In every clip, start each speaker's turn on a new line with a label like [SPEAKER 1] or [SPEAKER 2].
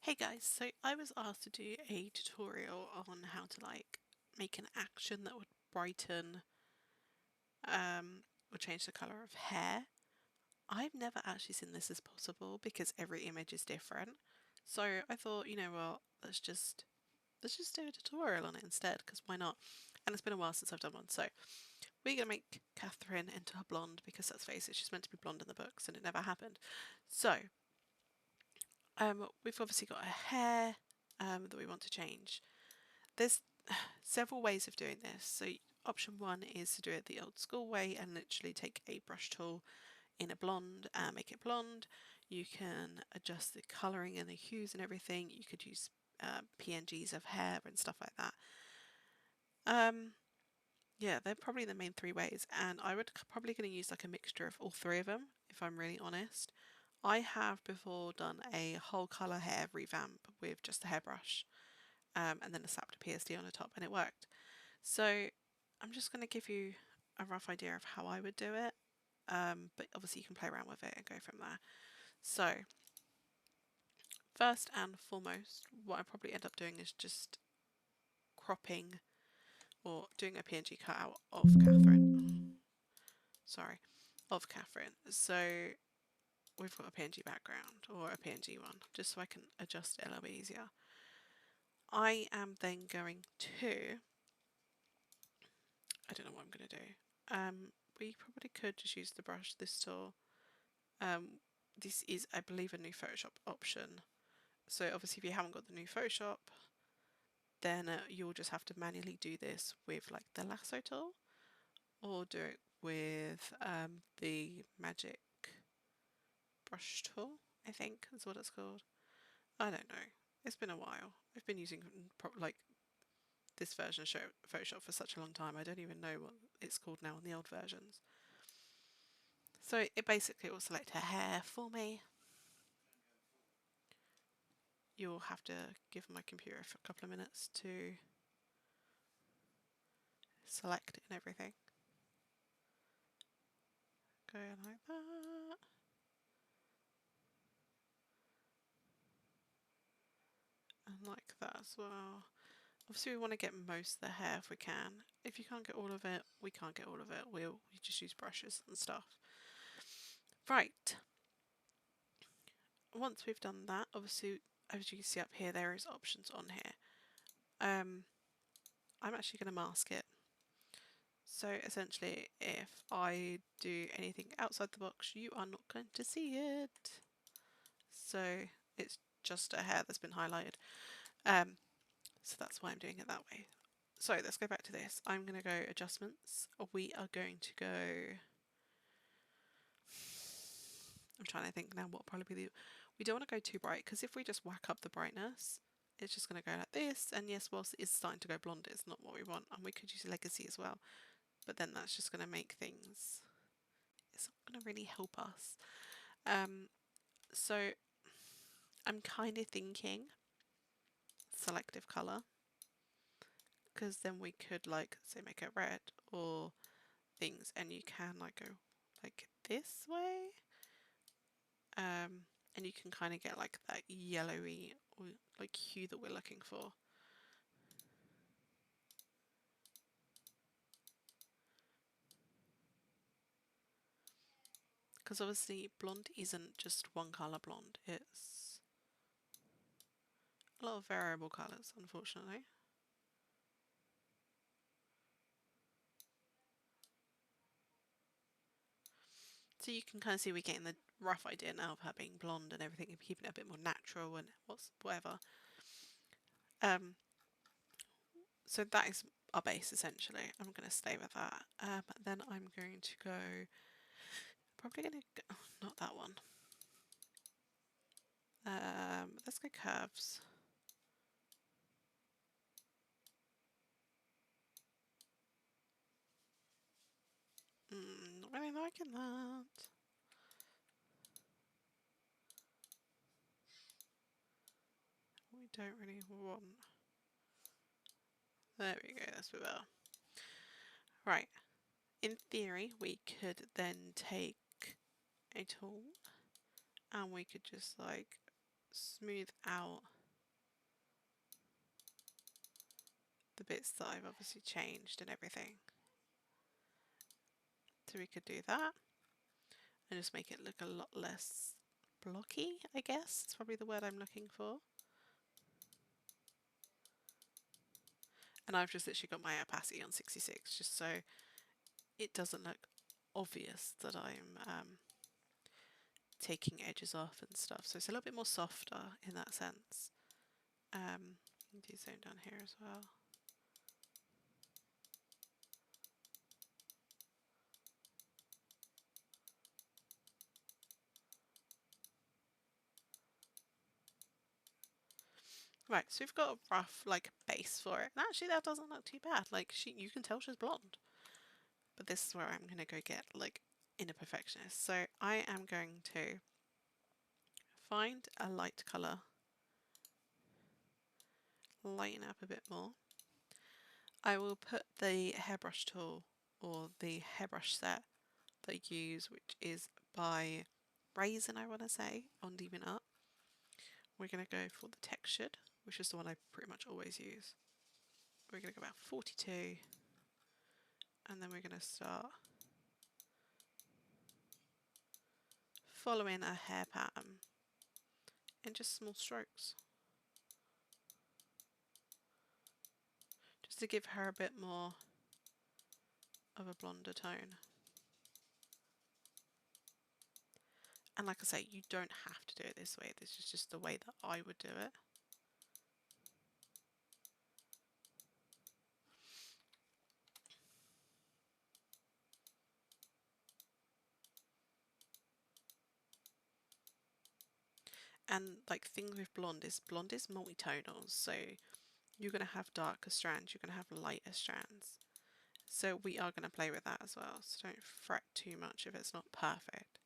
[SPEAKER 1] Hey guys, so I was asked to do a tutorial on how to make an action that would brighten or change the colour of hair. I've never actually seen this as possible because every image is different. So I thought, you know what, let's just do a tutorial on it instead, because why not? And it's been a while since I've done one. So we're gonna make Catherine into a blonde because let's face it, she's meant to be blonde in the books and it never happened. So we've obviously got her hair that we want to change. There's several ways of doing this. So option one is to do it the old school way and literally take a brush tool in a blonde and make it blonde. You can adjust the colouring and the hues and everything. You could use PNGs of hair and stuff like that. Yeah, they're probably the main three ways, and I would probably going to use like a mixture of all three of them, if I'm really honest. I have before done a whole colour hair revamp with just a hairbrush, and then I slapped a PSD on the top, and it worked. So I'm just going to give you a rough idea of how I would do it, but obviously you can play around with it and go from there. So first and foremost, what I probably end up doing is just cropping or doing a PNG cutout of Catherine. Sorry, of Catherine. So we've got a PNG background or a PNG one, just so I can adjust it a little bit easier. I am then going to, I don't know what I'm going to do. We probably could just use the brush, this tool. This is, I believe, a new Photoshop option. So obviously if you haven't got the new Photoshop, then you'll just have to manually do this with like the lasso tool, or do it with the magic brush tool, I think is what it's called. I don't know. It's been a while. I've been using like this version of Photoshop for such a long time. I don't even know what it's called now on the old versions. So it basically will select her hair for me. You'll have to give my computer for a couple of minutes to select it and everything. Go like that. And like that as well. Obviously we want to get most of the hair if we can. If you can't get all of it, we can't get all of it. We just use brushes and stuff. Right. Once we've done that, obviously, as you can see up here, there is options on here. I'm actually going to mask it. So essentially, if I do anything outside the box, you are not going to see it. So it's just a hair that's been highlighted. So that's why I'm doing it that way. So let's go back to this. I'm going to go adjustments. We are going to go, I'm trying to think now what probably be the, we don't want to go too bright, because if we just whack up the brightness, it's just going to go like this. And yes, whilst it is starting to go blonde, it's not what we want. And we could use legacy as well, but then that's just going to make things, it's not going to really help us. So I'm kind of thinking selective color, because then we could like say make it red or things, and you can like go like this way, and you can kind of get like that yellowy or like hue that we're looking for. Because obviously blonde isn't just one colour blonde, it's a lot of variable colours, unfortunately. So you can kind of see we're getting the rough idea now of her being blonde and everything, and keeping it a bit more natural and whatever. So that is our base essentially. I'm going to stay with that. Then I'm going to go, probably going to go, not that one. Let's go curves. Not really liking that. We don't really want. There we go, that's a bit better. Right. In theory, we could then take a tool and we could just like smooth out the bits that I've obviously changed and everything. So we could do that and just make it look a lot less blocky, I guess. It's probably the word I'm looking for. And I've just literally got my opacity on 66 just so it doesn't look obvious that I'm taking edges off and stuff. So it's a little bit more softer in that sense. Do zone down here as well. Right, so we've got a rough like base for it. And actually that doesn't look too bad. Like you can tell she's blonde. But this is where I'm gonna go get like inner perfectionist. So I am going to find a light colour, lighten up a bit more. I will put the hairbrush tool or the hairbrush set that I use, which is by Raisin, I want to say, on Deepen Up. We're going to go for the textured, which is the one I pretty much always use. We're going to go about 42, and then we're going to start following a hair pattern in just small strokes, just to give her a bit more of a blonder tone. And like I say, you don't have to do it this way. This is just the way that I would do it. And like things with blonde is multi-tonal, so you're going to have darker strands, you're going to have lighter strands. So we are going to play with that as well, so don't fret too much if it's not perfect.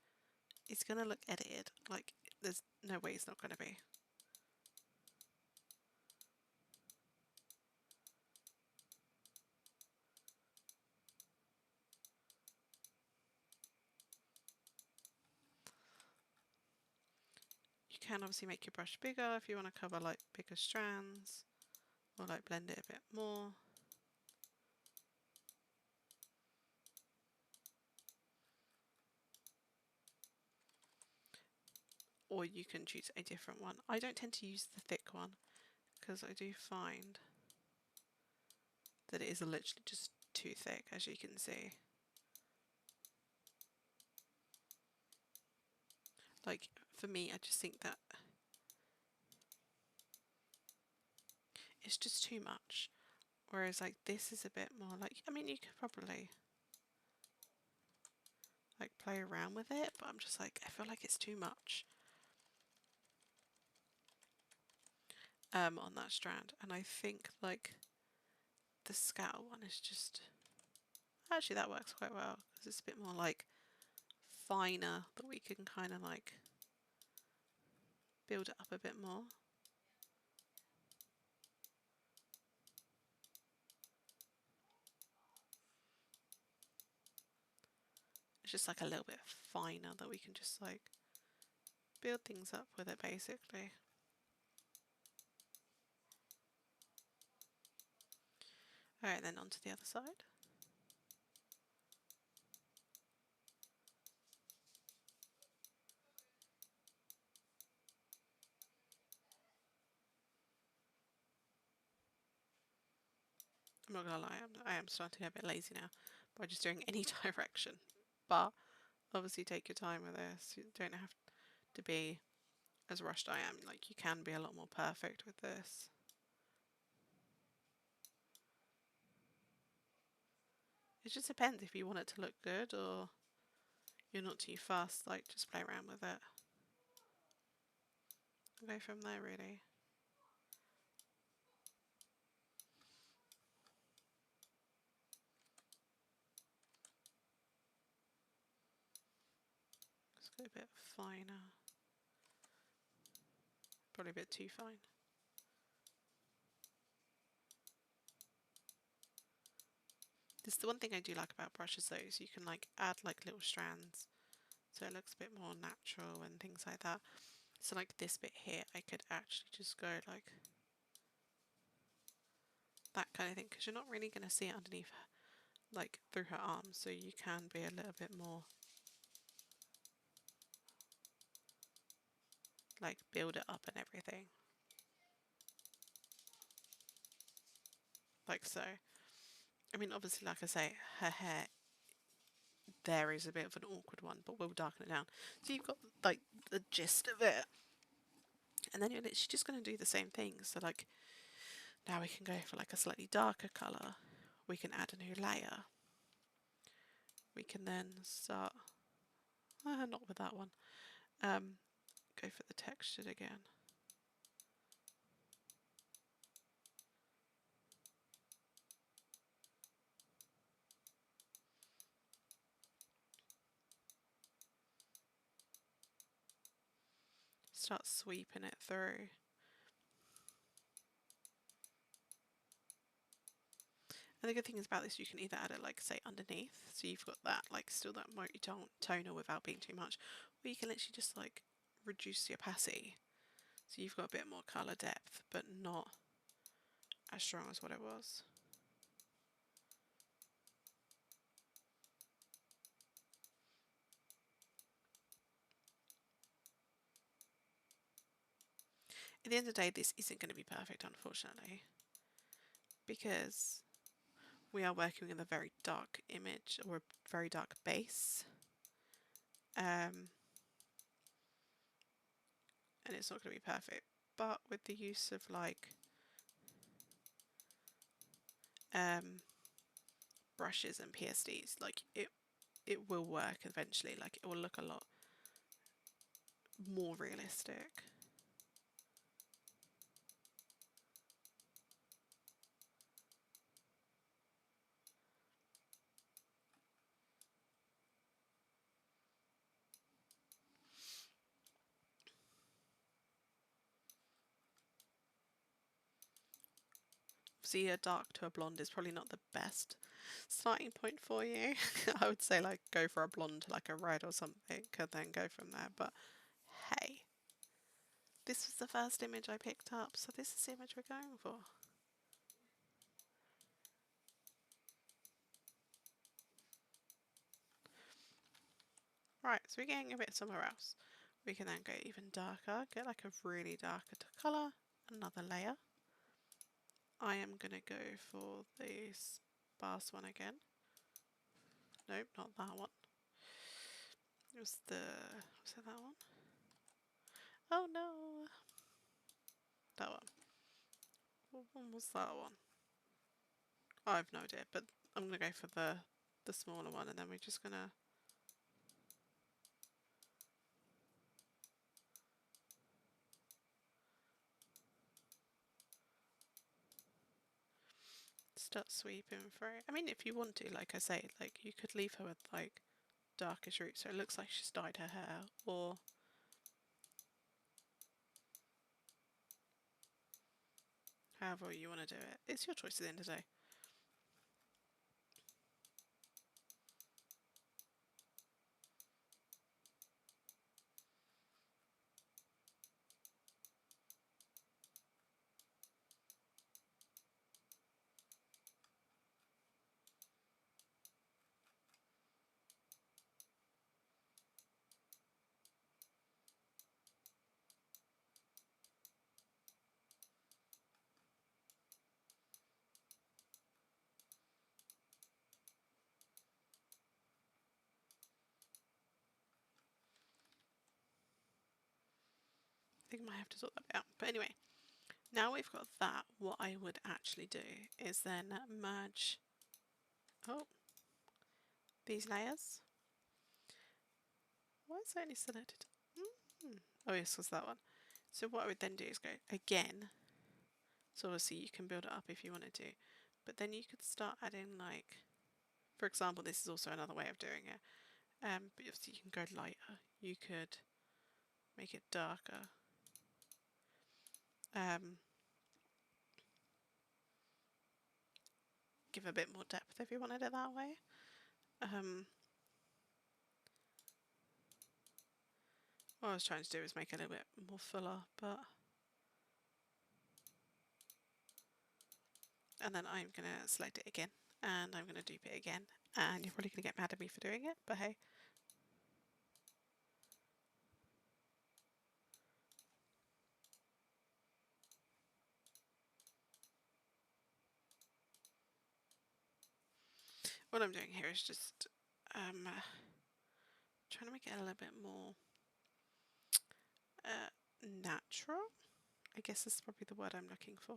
[SPEAKER 1] It's going to look edited, like there's no way it's not going to be. You can obviously make your brush bigger if you want to cover like bigger strands, or like blend it a bit more. Or you can choose a different one. I don't tend to use the thick one because I do find that it is literally just too thick, as you can see. Like for me, I just think that it's just too much. Whereas like this is a bit more like, I mean, you could probably like play around with it, but I'm just like, I feel like it's too much on that strand. And I think like the scatter one is just, actually that works quite well because it's a bit more like finer, that we can kind of like build it up a bit more. It's just like a little bit finer that we can just like build things up with it basically. Alright, then on to the other side. I'm not gonna lie, I am starting to get a bit lazy now by just doing any direction. But obviously take your time with this. You don't have to be as rushed I am. Like you can be a lot more perfect with this. It just depends if you want it to look good or you're not too fast, like just play around with it. Go from there really. Let's go a bit finer. Probably a bit too fine. This is the one thing I do like about brushes though, is you can like add like little strands so it looks a bit more natural and things like that. So like this bit here, I could actually just go like that kind of thing, because you're not really going to see it underneath her, like through her arms, so you can be a little bit more like build it up and everything, like so. I mean, obviously, like I say, her hair there is a bit of an awkward one, but we'll darken it down. So you've got like the gist of it, and then you're literally just going to do the same thing. So like now we can go for like a slightly darker colour. We can add a new layer. We can then start, not with that one, go for the textured again. Start sweeping it through. And the good thing is about this, you can either add it like say underneath, so you've got that like still that multi-tonal without being too much, or you can literally just like reduce the opacity, so you've got a bit more colour depth, but not as strong as what it was. At the end of the day, this isn't going to be perfect, unfortunately, because we are working with a very dark image or a very dark base. And it's not going to be perfect. But with the use of like brushes and psds, like it will work eventually. Like it will look a lot more realistic. See, a dark to a blonde is probably not the best starting point for you. I would say like go for a blonde, like a red or something, and then go from there. But hey, this was the first image I picked up, so this is the image we're going for. Right, so we're getting a bit somewhere else. We can then go even darker, get like a really darker colour, another layer. I am going to go for this sparse one again. Nope, not that one. It was it that one? Oh no! That one. What one was that one? Oh, I have no idea, but I'm going to go for the smaller one, and then we're just going to start sweeping through. I mean, if you want to, like I say, like you could leave her with like darkish roots so it looks like she's dyed her hair, or however you want to do it. It's your choice at the end of the day. I think I might have to sort that out. But anyway, now we've got that, what I would actually do is then merge these layers. Why is it only selected? Oh yes, was that one. So what I would then do is go again. So obviously you can build it up if you wanted to, but then you could start adding like, for example, this is also another way of doing it. But obviously you can go lighter. You could make it darker. Give a bit more depth if you wanted it that way. what I was trying to do is make it a little bit more fuller, but... And then I'm going to select it again, and I'm going to dupe it again, and you're probably going to get mad at me for doing it, but hey. What I'm doing here is just trying to make it a little bit more natural. I guess this is probably the word I'm looking for.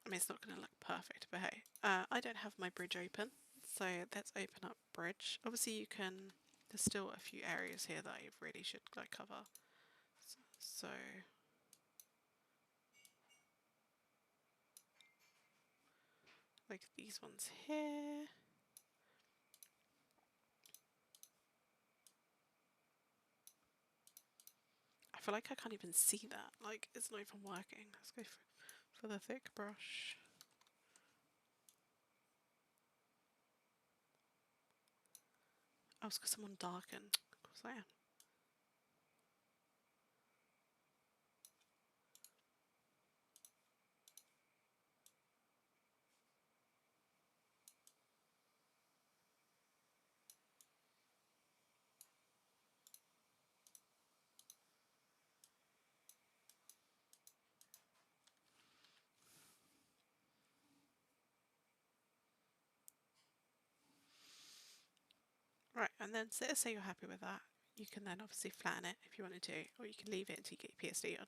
[SPEAKER 1] I mean, it's not going to look perfect, but hey. I don't have my bridge open, so let's open up bridge. Obviously you can, there's still a few areas here that I really should like cover. So like these ones here. I feel like I can't even see that. Like, it's not even working. Let's go for the thick brush. Oh, it's because I'm on darken. Of course I am. Right, and then so let's say you're happy with that. You can then obviously flatten it if you wanted to, or you can leave it until you get your PSD on.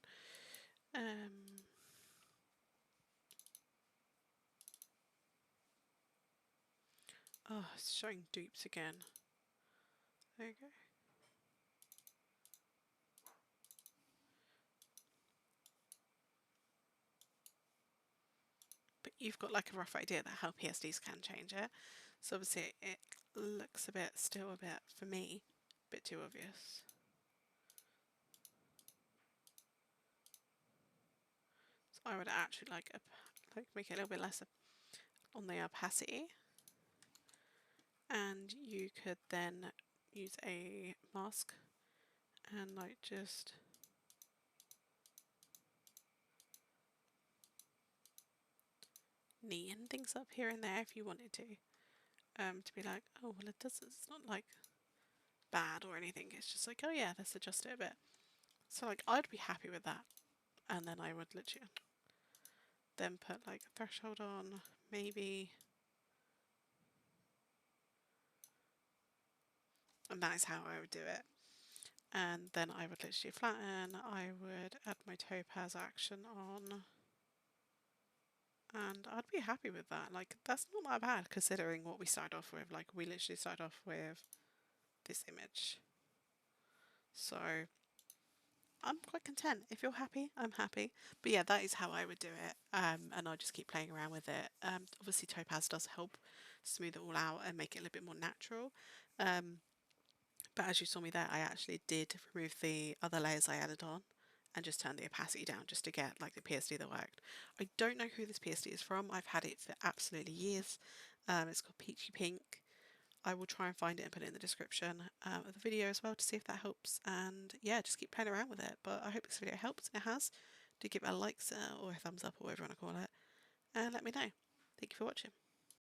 [SPEAKER 1] Oh, it's showing dupes again. There you go. But you've got like a rough idea that how PSDs can change it. So obviously it looks a bit, still a bit, for me, a bit too obvious. So I would actually like make it a little bit less on the opacity. And you could then use a mask and like just neaten things up here and there if you wanted to be like, oh well, it's not like bad or anything, it's just like, oh yeah, let's adjust it a bit. So like I'd be happy with that, and then I would literally then put like a threshold on, maybe, and that is how I would do it. And then I would literally flatten, I would add my topaz action on, and I'd be happy with that. Like, that's not that bad considering what we started off with. Like, we literally started off with this image. So I'm quite content. If you're happy, I'm happy. But yeah, that is how I would do it. And I'll just keep playing around with it. Obviously topaz does help smooth it all out and make it a little bit more natural. But as you saw me there, I actually did remove the other layers I added on and just turn the opacity down just to get like the PSD that worked. I don't know who this PSD is from. I've had it for absolutely years. It's called Peachy Pink. I will try and find it and put it in the description of the video as well to see if that helps. And yeah, just keep playing around with it. But I hope this video helps, and it has. Do give it a like or a thumbs up or whatever you want to call it. And let me know. Thank you for watching.